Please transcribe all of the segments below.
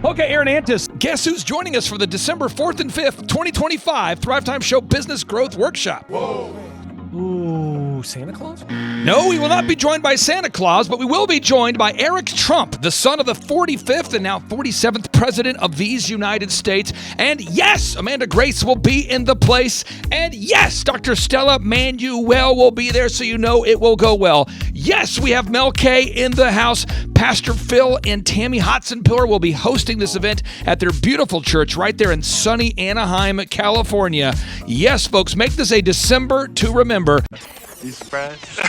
Okay, Aaron Antis, guess who's joining us for the December 4th and 5th, 2025 Thrivetime Show Business Growth Workshop? Ooh, Santa Claus? No, we will not be joined by Santa Claus, but we will be joined by Eric Trump, the son of the 45th and now 47th President of these United States. And yes, Amanda Grace will be in the place. And yes, Dr. Stella Manuel will be there, so you know it will go well. Yes, we have Mel K in the house. Pastor Phil and Tammy Hotson-Pillar will be hosting this event at their beautiful church right there in sunny Anaheim, California. Yes, folks, make this a December to remember. You surprised?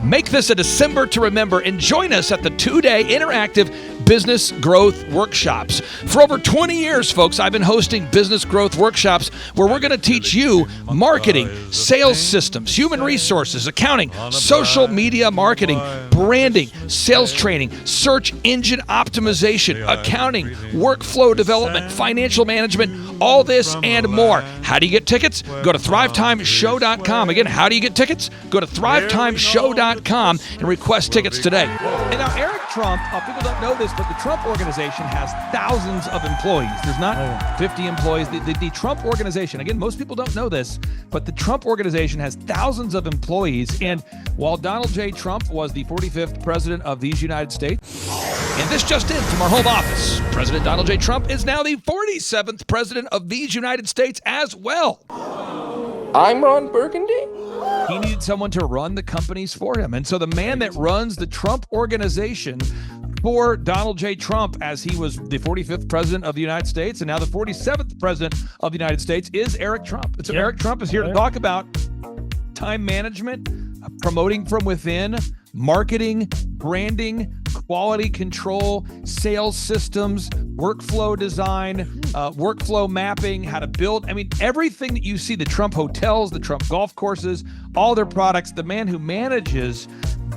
Make this a December to remember and join us at the 2-day interactive business growth workshops. For over 20 years, folks, I've been hosting business growth workshops where we're going to teach you marketing, sales systems, human resources, accounting, social media marketing, branding, sales training, search engine optimization, accounting, workflow development, financial management, all this and more. How do you get tickets? Go to thrivetimeshow.com. Again, how do you get tickets? Go to thrivetimeshow.com and request tickets today. And now Eric Trump, people don't know this, but the Trump organization has thousands of employees. There's not 50 employees. The Trump organization, again, most people don't know this, but the Trump organization has thousands of employees. And while Donald J. Trump was the 45th president of these United States, and this just in from our home office, President Donald J. Trump is now the 47th president of these United States as well. I'm Ron Burgundy? He needed someone to run the companies for him. And so the man that runs the Trump organization for Donald J. Trump, as he was the 45th president of the United States and now the 47th president of the United States, is Eric Trump. And so Eric Trump is here to talk about time management, promoting from within, marketing, branding, quality control, sales systems, workflow design, workflow mapping, how to build. I mean, everything that you see, the Trump hotels, the Trump golf courses, all their products, the man who manages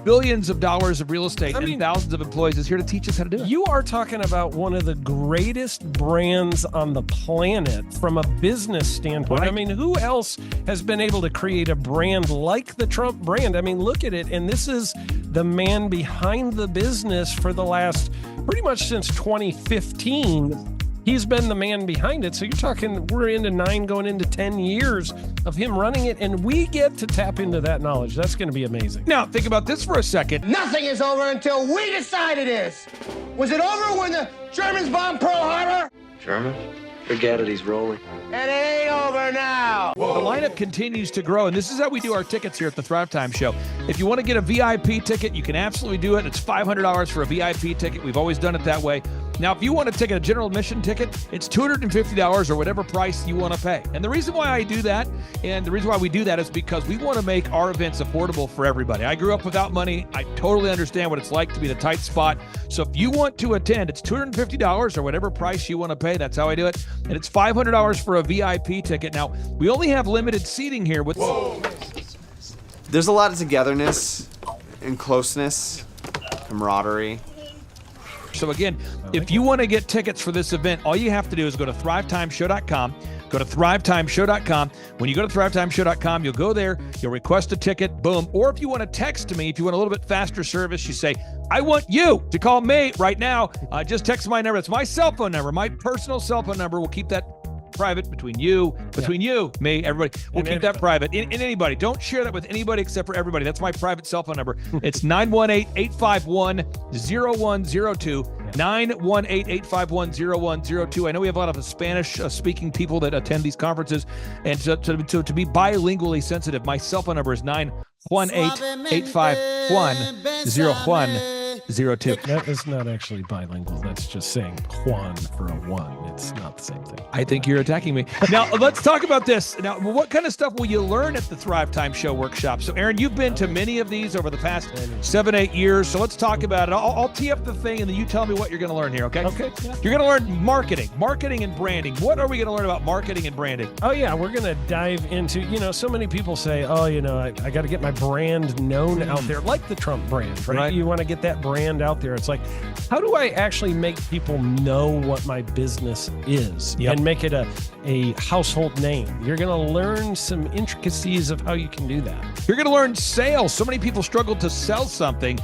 billions of dollars of real estate and thousands of employees is here to teach us how to do it. You are talking about one of the greatest brands on the planet from a business standpoint. Right. I mean, who else has been able to create a brand like the Trump brand? I mean, look at it. And this is the man behind the business for the last, pretty much since 2015. He's been the man behind it. So you're talking, we're into 9 going into 10 years of him running it, and we get to tap into that knowledge. That's going to be amazing. Now, think about this for a second. Nothing is over until we decide it is. Was it over when the Germans bombed Pearl Harbor? German? Forget it, he's rolling. And it ain't over now. The lineup continues to grow, and this is how we do our tickets here at the Thrivetime Show. If you want to get a VIP ticket, you can absolutely do it. It's $500 for a VIP ticket. We've always done it that way. Now, if you want to take a general admission ticket, it's $250 or whatever price you want to pay. And the reason why I do that, and the reason why we do that is because we want to make our events affordable for everybody. I grew up without money. I totally understand what it's like to be in a tight spot. So if you want to attend, it's $250 or whatever price you want to pay. That's how I do it. And it's $500 for a VIP ticket. Now, we only have limited seating here with... There's a lot of togetherness and closeness, camaraderie. So again, if you want to get tickets for this event, all you have to do is go to thrivetimeshow.com. Go to thrivetimeshow.com. When you go to thrivetimeshow.com, you'll go there, you'll request a ticket, boom. Or if you want to text me, if you want a little bit faster service, you say, I want you to call me right now. Just text my number. It's my cell phone number, my personal cell phone number. We'll keep that private between you, me, everybody. We'll keep that private. And anybody. Don't share that with anybody except for everybody. That's my private cell phone number. It's 918-851-0102. 918-851-0102. I know we have a lot of Spanish-speaking people that attend these conferences. And to be bilingually sensitive, my cell phone number is 918-851-0102. That is not actually bilingual. That's just saying Juan for a one. It's not the same thing. I think you're attacking me. Now, let's talk about this. Now, what kind of stuff will you learn at the Thrivetime Show workshop? So, Aaron, you've been to many of these over the past 7-8 years. So let's talk about it. I'll tee up the thing, and then you tell me what you're going to learn here, okay? Okay. Yeah. You're going to learn marketing and branding. What are we going to learn about marketing and branding? Oh, yeah. We're going to dive into, so many people say, I got to get my brand known out there, like the Trump brand, right? You want to get that brand brand out there. It's like, how do I actually make people know what my business is and make it a household name? You're going to learn some intricacies of how you can do that. You're going to learn sales. So many people struggle to sell something.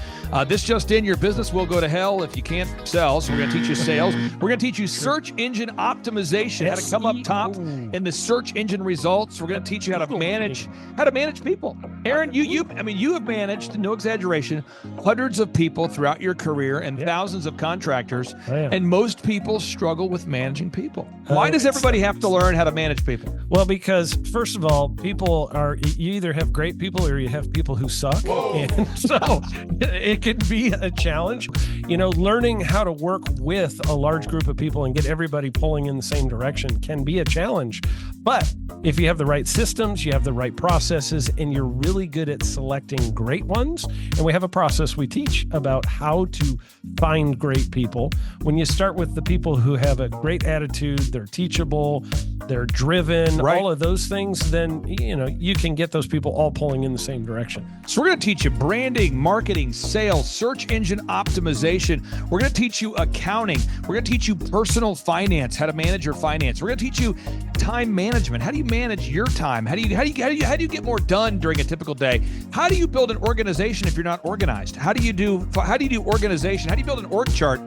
This just in, your business will go to hell if you can't sell. So we're going to teach you sales. We're going to teach you search engine optimization, how to come up top in the search engine results. We're going to teach you how to manage people. Aaron, you have managed, no exaggeration, hundreds of people throughout your career and thousands of contractors. And most people struggle with managing people. Why does everybody have to learn how to manage people? Well, because first of all, you either have great people or you have people who suck. And so it can be a challenge. Learning how to work with a large group of people and get everybody pulling in the same direction can be a challenge. But if you have the right systems, you have the right processes, and you're really good at selecting great ones, and we have a process we teach about how to find great people. When you start with the people who have a great attitude, they're teachable, they're driven, all of those things, then you can get those people all pulling in the same direction. So we're going to teach you branding, marketing, sales, search engine optimization. We're going to teach you accounting. We're going to teach you personal finance, how to manage your finance. We're going to teach you time management. How do you manage your time? How do you get more done during a typical day? How do you build an organization if you're not organized? How do you do organization? How do you build an org chart?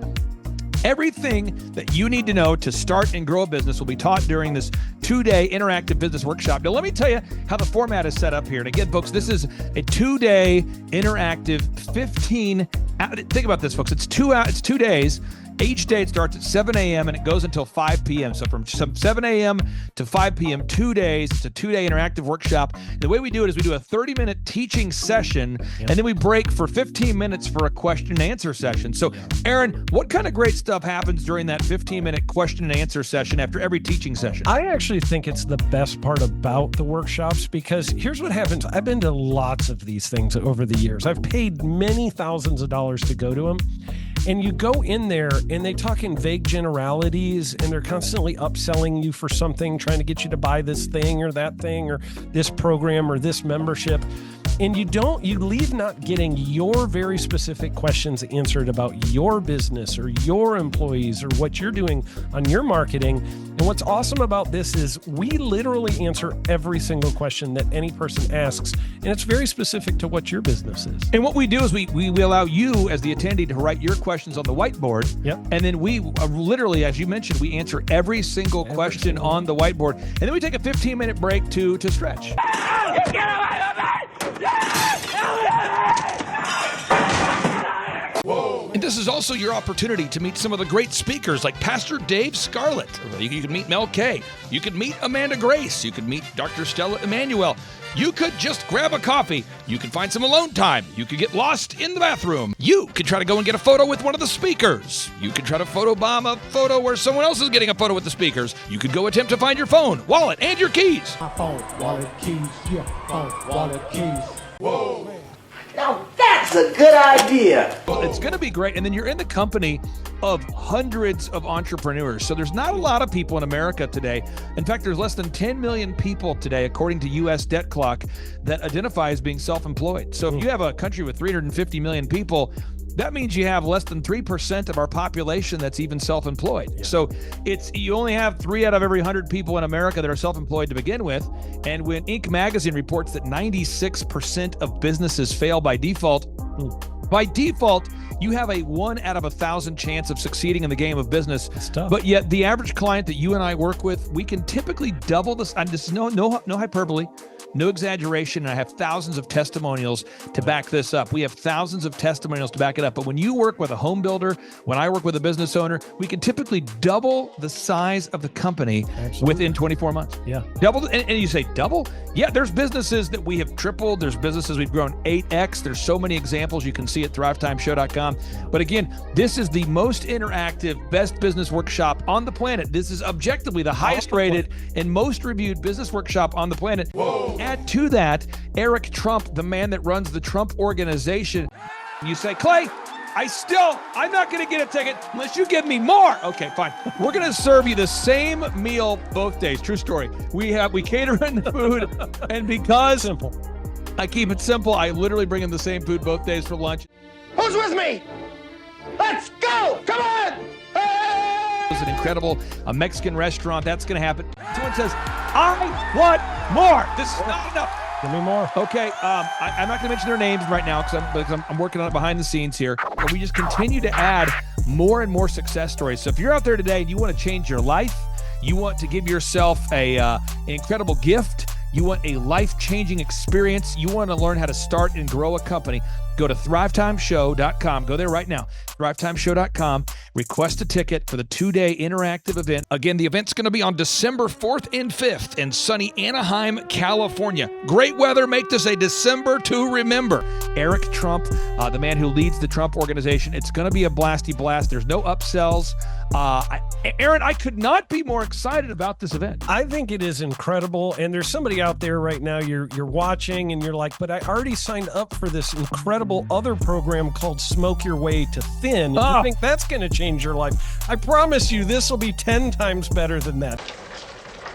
Everything that you need to know to start and grow a business will be taught during this 2-day interactive business workshop. Now, let me tell you how the format is set up here. And again, folks, this is a 2-day interactive 15. Think about this, folks. It's 2 days. Each day it starts at 7 a.m. and it goes until 5 p.m. So from 7 a.m. to 5 p.m., 2 days. It's a 2-day interactive workshop. The way we do it is we do a 30-minute teaching session, and then we break for 15 minutes for a question and answer session. So, Aaron, what kind of great stuff happens during that 15-minute question and answer session after every teaching session? I actually think it's the best part about the workshops, because here's what happens. I've been to lots of these things over the years. I've paid many thousands of dollars to go to them. And you go in there and they talk in vague generalities, and they're constantly upselling you for something, trying to get you to buy this thing or that thing or this program or this membership. And you leave not getting your very specific questions answered about your business or your employees or what you're doing on your marketing. And what's awesome about this is we literally answer every single question that any person asks, and it's very specific to what your business is. And what we do is we allow you as the attendee to write your questions on the whiteboard. And then we literally, as you mentioned, we answer every single question on the whiteboard. And then we take a 15-minute break to stretch. And this is also your opportunity to meet some of the great speakers like Pastor Dave Scarlett. You could meet Mel Kay. You could meet Amanda Grace. You could meet Dr. Stella Emanuel. You could just grab a coffee. You could find some alone time. You could get lost in the bathroom. You could try to go and get a photo with one of the speakers. You could try to photobomb a photo where someone else is getting a photo with the speakers. You could go attempt to find your phone, wallet, and your keys. My phone, wallet, keys, yeah, phone, wallet, keys. Whoa. Now that's a good idea. Well, it's going to be great. And then you're in the company of hundreds of entrepreneurs. So there's not a lot of people in America today. In fact, there's less than 10 million people today, according to U.S. Debt Clock, that identify as being self-employed. So if you have a country with 350 million people, that means you have less than 3% of our population that's even self-employed. Yeah. So you only have 3 out of every 100 people in America that are self-employed to begin with. And when Inc. magazine reports that 96% of businesses fail by default, you have a 1 out of 1,000 chance of succeeding in the game of business. It's tough. But yet the average client that you and I work with, we can typically double this. And this is no hyperbole, no exaggeration. And I have thousands of testimonials to back this up. We have thousands of testimonials to back it up. But when you work with a home builder, when I work with a business owner, we can typically double the size of the company within 24 months. Yeah. Double. And you say double? Yeah, there's businesses that we have tripled. There's businesses we've grown 8x. There's so many examples you can see at thrivetimeshow.com. But again, this is the most interactive, best business workshop on the planet. This is objectively the highest rated and most reviewed business workshop on the planet. Whoa. Add to that, Eric Trump, the man that runs the Trump organization. You say, Clay, I'm not going to get a ticket unless you give me more. Okay, fine. We're going to serve you the same meal both days. True story. We cater in the food, and because I keep it simple, I literally bring in the same food both days for lunch. Who's with me? Let's go! Come on! Hey! It's an incredible Mexican restaurant. That's going to happen. Someone says, I want more. This is not enough. Give me more. Okay, I'm not going to mention their names right now because I'm working on it behind the scenes here. But we just continue to add more and more success stories. So if you're out there today and you want to change your life, you want to give yourself an incredible gift, you want a life-changing experience, you want to learn how to start and grow a company, go to thrivetimeshow.com. Go there right now, thrivetimeshow.com. Request a ticket for the 2-day interactive event. Again, the event's going to be on December 4th and 5th in sunny Anaheim, California. Great weather. Make this a December to remember. Eric Trump, the man who leads the Trump organization. It's going to be a blasty blast. There's no upsells. Aaron, I could not be more excited about this event. I think it is incredible. And there's somebody out there right now, you're watching and you're like, but I already signed up for this incredible other program called Smoke Your Way to Thin. I think that's going to change your life. I promise you, this will be 10 times better than that.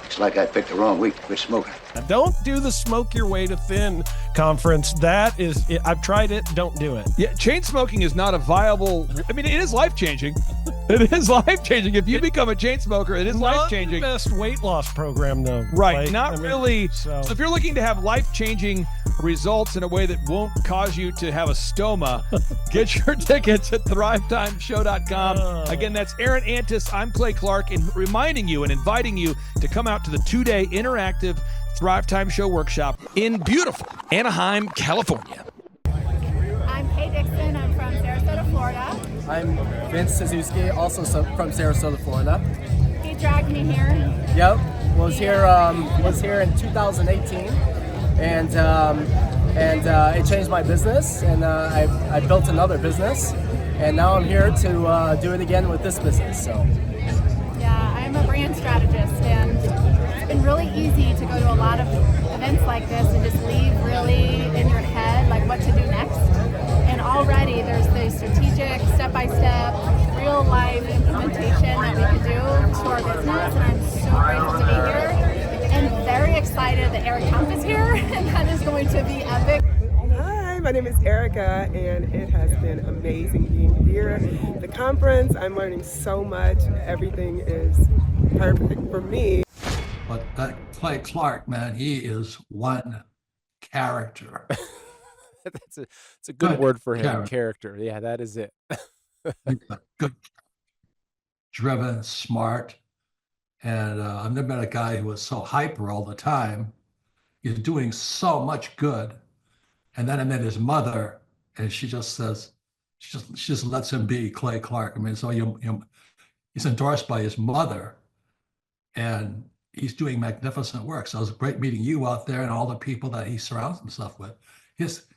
Looks like I picked the wrong week to quit smoking. Now, don't do the Smoke Your Way to Thin conference. That is, I've tried it. Don't do it. Yeah, chain smoking is not a viable. I mean, it is life-changing. It is life-changing. If you become a chain smoker, it is life-changing. Not the best weight loss program, though. Right, Like, not really. So if you're looking to have life-changing results in a way that won't cause you to have a stoma, get your tickets at thrivetimeshow.com. Again, that's Aaron Antis. I'm Clay Clark, and reminding you and inviting you to come out to the 2-day interactive Thrive Time Show workshop in beautiful Anaheim, California. I'm Kay Dixon. I'm from Sarasota, Florida. I'm Vince Suzuki, also from Sarasota, Florida. He dragged me here. Yep, was here in 2018, and it changed my business, and I built another business, and now I'm here to do it again with this business. So. Yeah, I'm a brand strategist, and it's been really easy to go to a lot of events like this and just leave really in your head like what to do next. And already there's the strategic, step-by-step, real-life implementation that we can do to our business, and I'm so grateful to be here and very excited that Eric Trump is here, and that is going to be epic. Hi, my name is Erica, and it has been amazing being here. The conference, I'm learning so much. Everything is perfect for me. But that Clay Clark, man, he is one character. It's a good word for him. Character. Yeah, that is it. Good, driven, smart, and I've never met a guy who was so hyper all the time. He's doing so much good, and then I met his mother, and she just says, she just lets him be Clay Clark. I mean, so he's endorsed by his mother, and he's doing magnificent work. So it was great meeting you out there and all the people that he surrounds himself with.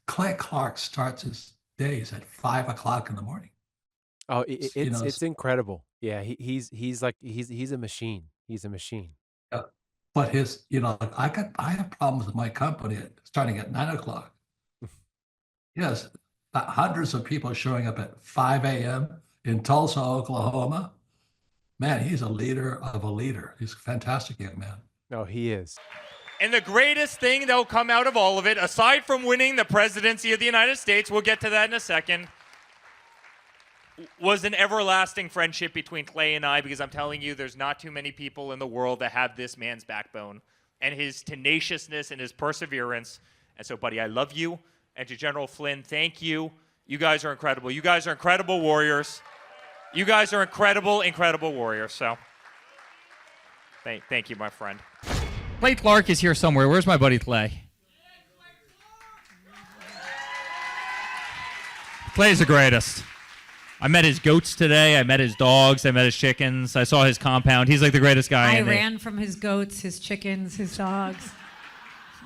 Clay Clark starts his days at 5 o'clock in the morning. Oh, it's incredible. Yeah, he's a machine. He's a machine. Yeah. But I have problems with my company starting at 9 o'clock. Yes, hundreds of people showing up at 5 a.m. in Tulsa, Oklahoma. Man, he's a leader of a leader. He's a fantastic young man. No, he is. And the greatest thing that'll come out of all of it, aside from winning the presidency of the United States, we'll get to that in a second, was an everlasting friendship between Clay and I, because I'm telling you, there's not too many people in the world that have this man's backbone and his tenaciousness and his perseverance. And so, buddy, I love you. And to General Flynn, thank you. You guys are incredible. You guys are incredible warriors. You guys are incredible, incredible warriors. So thank you, my friend. Clay Clark is here somewhere. Where's my buddy Clay? Clay's the greatest. I met his goats today. I met his dogs. I met his chickens. I saw his compound. He's like the greatest guy. I ran from his goats, his chickens, his dogs.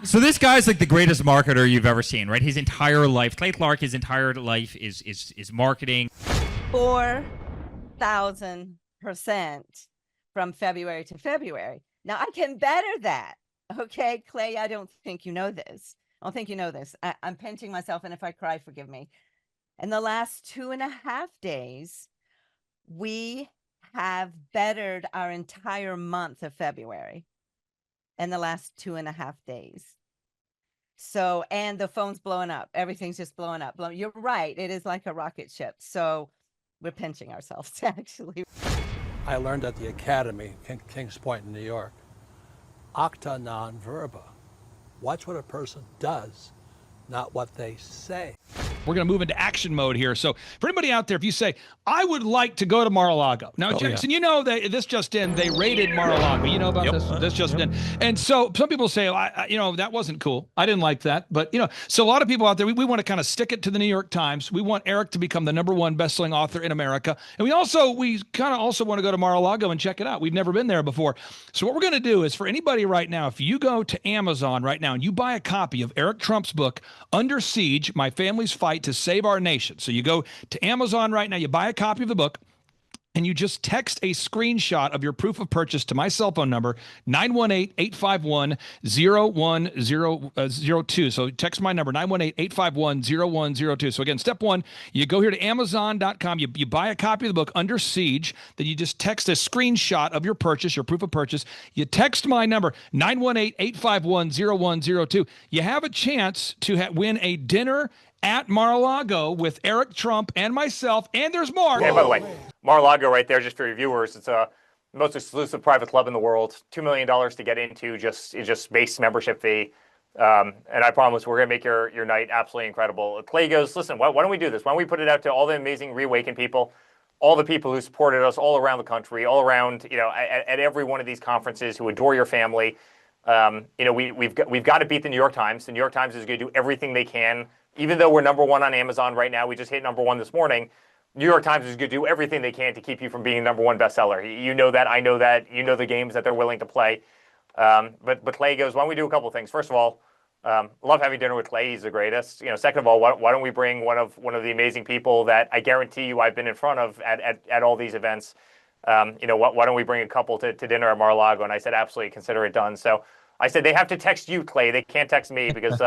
So this guy's like the greatest marketer you've ever seen, right? His entire life, Clay Clark, his entire life is marketing. 4,000% from February to February. Now I can better that. Okay, Clay, I don't think you know this. I don't think you know this. I'm pinching myself, and if I cry, forgive me. In the last 2.5 days, we have bettered our entire month of February in the last 2.5 days. So, and the phone's blowing up. Everything's just blowing up. You're right. It is like a rocket ship. So we're pinching ourselves, actually. I learned at the Academy, Kings Point in New York, acta non verba. Watch what a person does, not what they say. We're going to move into action mode here. So for anybody out there, if you say, I would like to go to Mar-a-Lago. Now, Jackson, you know that this just in, they raided Mar-a-Lago. You know about this? This just in. And so some people say, that wasn't cool. I didn't like that. But, so a lot of people out there, we want to kind of stick it to the New York Times. We want Eric to become the #1 best-selling author in America. And we kind of also want to go to Mar-a-Lago and check it out. We've never been there before. So what we're going to do is for anybody right now, if you go to Amazon right now and you buy a copy of Eric Trump's book, Under Siege, My Family's Fight to Save Our Nation. So you go to Amazon right now, you buy a copy of the book, and you just text a screenshot of your proof of purchase to my cell phone number, 918-851-0102. So text my number, 918-851-0102. So again, step one, you go here to Amazon.com, you buy a copy of the book, Under Siege, then you just text a screenshot of your purchase, your proof of purchase. You text my number, 918-851-0102. You have a chance to win a dinner at Mar-a-Lago with Eric Trump and myself, and there's more. And by the way, Mar-a-Lago right there, just for your viewers, it's the most exclusive private club in the world. $2 million to get into, just base membership fee. And I promise we're going to make your night absolutely incredible. Clay goes, listen, why don't we do this? Why don't we put it out to all the amazing Reawaken people, all the people who supported us all around the country, all around, at every one of these conferences, who adore your family. We've got to beat the New York Times. The New York Times is going to do everything they can. Even though we're #1 on Amazon right now, we just hit #1 this morning. New York Times is going to do everything they can to keep you from being #1 bestseller. You know that, I know that, you know the games that they're willing to play. But Clay goes, why don't we do a couple of things? First of all, love having dinner with Clay. He's the greatest. Second of all, why don't we bring one of the amazing people that I guarantee you I've been in front of at all these events. Why don't we bring a couple to dinner at Mar-a-Lago? And I said, absolutely, consider it done. So I said they have to text you, Clay. They can't text me because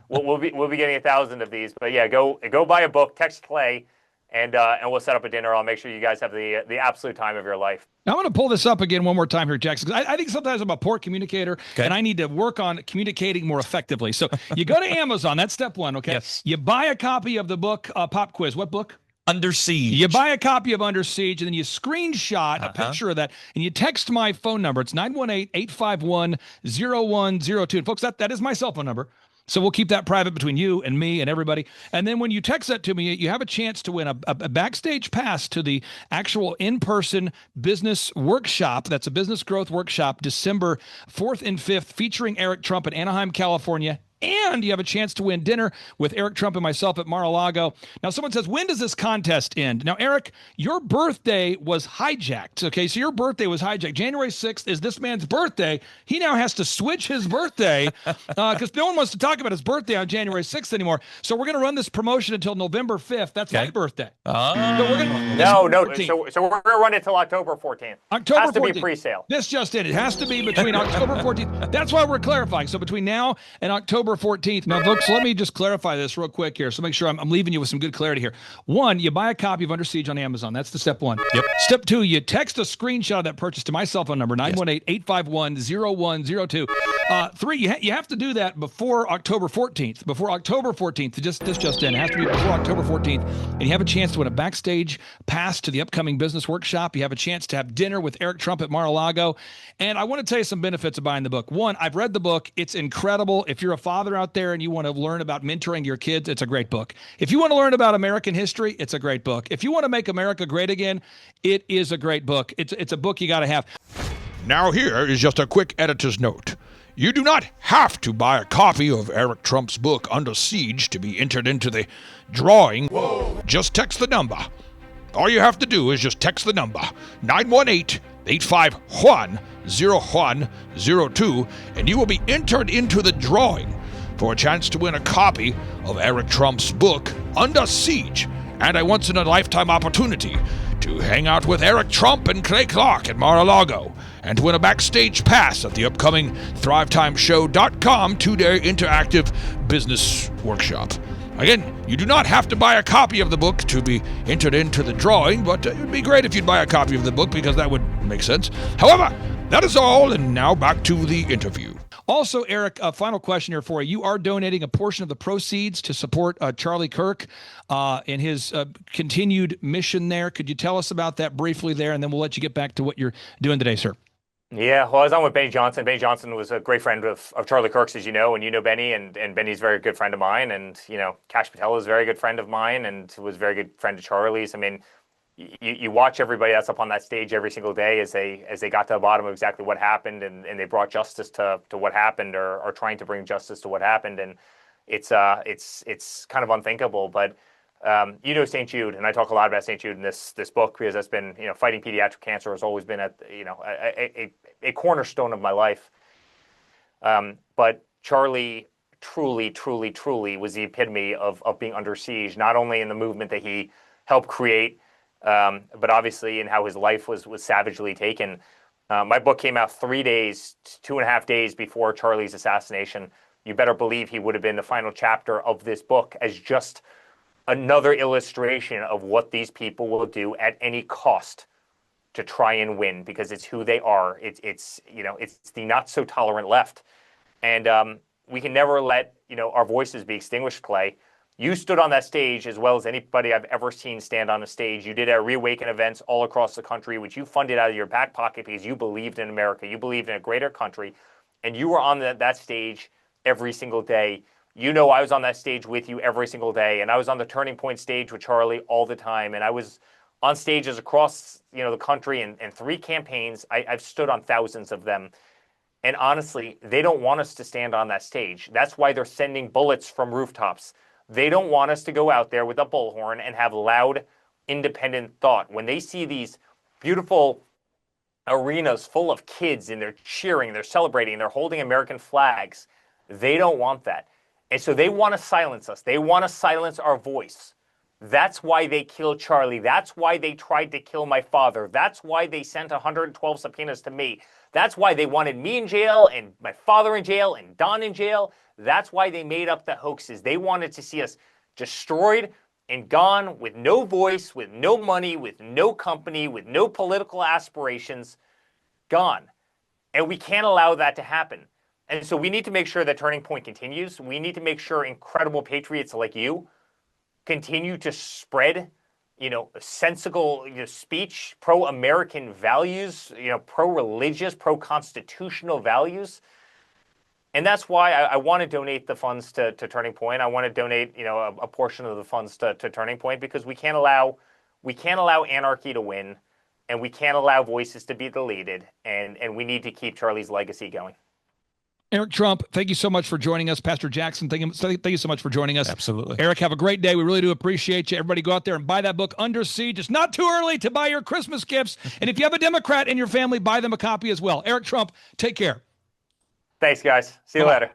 we'll be getting 1,000 of these. But yeah, go buy a book, text Clay, and we'll set up a dinner. I'll make sure you guys have the absolute time of your life. Now, I'm going to pull this up again one more time here, Jackson, because I think sometimes I'm a poor communicator, and I need to work on communicating more effectively. So you go to Amazon. That's step one, okay? Yes. You buy a copy of the book, Pop Quiz. What book? Under Siege. You buy a copy of Under Siege, and then you screenshot a picture of that, and you text my phone number. It's 918-851-0102. And folks, that is my cell phone number. So we'll keep that private between you and me and everybody. And then when you text that to me, you have a chance to win a backstage pass to the actual in-person business workshop. That's a business growth workshop, December 4th and 5th, featuring Eric Trump in Anaheim, California. And you have a chance to win dinner with Eric Trump and myself at Mar-a-Lago. Now, someone says, when does this contest end? Now, Eric, your birthday was hijacked. Okay, so your birthday was hijacked. January 6th is this man's birthday. He now has to switch his birthday because no one wants to talk about his birthday on January 6th anymore. So we're going to run this promotion until November 5th. That's my birthday. So we're gonna, no. So we're going to run it till October 14th. October 14th. Has to be pre-sale. This just in. It has to be between October 14th. That's why we're clarifying. So between now and October 14th. Now, folks, let me just clarify this real quick here. So make sure I'm leaving you with some good clarity here. One, you buy a copy of Under Siege on Amazon. That's the step one. Yep. Step two, you text a screenshot of that purchase to my cell phone number, 918-851-0102. Three, you have to do that before October 14th. Before October 14th, this just in. It has to be before October 14th. And you have a chance to win a backstage pass to the upcoming business workshop. You have a chance to have dinner with Eric Trump at Mar-a-Lago. And I want to tell you some benefits of buying the book. One, I've read the book. It's incredible. If you're a father out there and you want to learn about mentoring your kids, it's a great book. If you want to learn about American history, it's a great book. If you want to make America great again, it is a great book. It's a book you got to have. Now here is just a quick editor's note. You do not have to buy a copy of Eric Trump's book, Under Siege, to be entered into the drawing. Whoa. Just text the number. All you have to do is just text the number, 918-851-0102, and you will be entered into the drawing for a chance to win a copy of Eric Trump's book, Under Siege, and a once-in-a-lifetime opportunity to hang out with Eric Trump and Clay Clark at Mar-a-Lago and to win a backstage pass at the upcoming ThriveTimeShow.com 2-day interactive business workshop. Again, you do not have to buy a copy of the book to be entered into the drawing, but it would be great if you'd buy a copy of the book because that would make sense. However, that is all, and now back to the interview. Also, Eric, a final question here for you. You are donating a portion of the proceeds to support Charlie Kirk in his continued mission there. Could you tell us about that briefly there, and then we'll let you get back to what you're doing today, sir? Yeah, well, I was on with Benny Johnson. Benny Johnson was a great friend of Charlie Kirk's, as you know, and you know Benny, and Benny's a very good friend of mine, and Kash Patel is a very good friend of mine, and was a very good friend of Charlie's. I mean, you watch everybody that's up on that stage every single day as they got to the bottom of exactly what happened, and they brought justice to what happened, or are trying to bring justice to what happened, and it's kind of unthinkable, but. St. Jude, and I talk a lot about St. Jude in this book because that's been, fighting pediatric cancer has always been a cornerstone of my life. But Charlie truly was the epitome of being under siege, not only in the movement that he helped create, but obviously in how his life was savagely taken. My book came out 2.5 days before Charlie's assassination. You better believe he would have been the final chapter of this book as just another illustration of what these people will do at any cost to try and win, because it's who they are. It's the not so tolerant left, and we can never let our voices be extinguished. Clay, you stood on that stage as well as anybody I've ever seen stand on a stage. You did at Reawaken events all across the country, which you funded out of your back pocket because you believed in America, you believed in a greater country, and you were on that stage every single day. I was on that stage with you every single day, and I was on the Turning Point stage with Charlie all the time, and I was on stages across the country and 3 campaigns. I've stood on thousands of them, and honestly, they don't want us to stand on that stage. That's why they're sending bullets from rooftops. They don't want us to go out there with a bullhorn and have loud, independent thought. When they see these beautiful arenas full of kids and they're cheering, they're celebrating, they're holding American flags, they don't want that. And so they want to silence us. They want to silence our voice. That's why they killed Charlie. That's why they tried to kill my father. That's why they sent 112 subpoenas to me. That's why they wanted me in jail and my father in jail and Don in jail. That's why they made up the hoaxes. They wanted to see us destroyed and gone with no voice, with no money, with no company, with no political aspirations, gone. And we can't allow that to happen. And so we need to make sure that Turning Point continues. We need to make sure incredible patriots like you continue to spread, sensible speech, pro-American values, pro-religious, pro-constitutional values. And that's why I want to donate the funds to Turning Point. I want to donate, a portion of the funds to Turning Point, because we can't allow anarchy to win, and we can't allow voices to be deleted, and we need to keep Charlie's legacy going. Eric Trump, thank you so much for joining us. Pastor Jackson, thank you so much for joining us. Absolutely. Eric, have a great day. We really do appreciate you. Everybody go out there and buy that book, Under Siege. It's not too early to buy your Christmas gifts. And if you have a Democrat in your family, buy them a copy as well. Eric Trump, take care. Thanks, guys. See you later.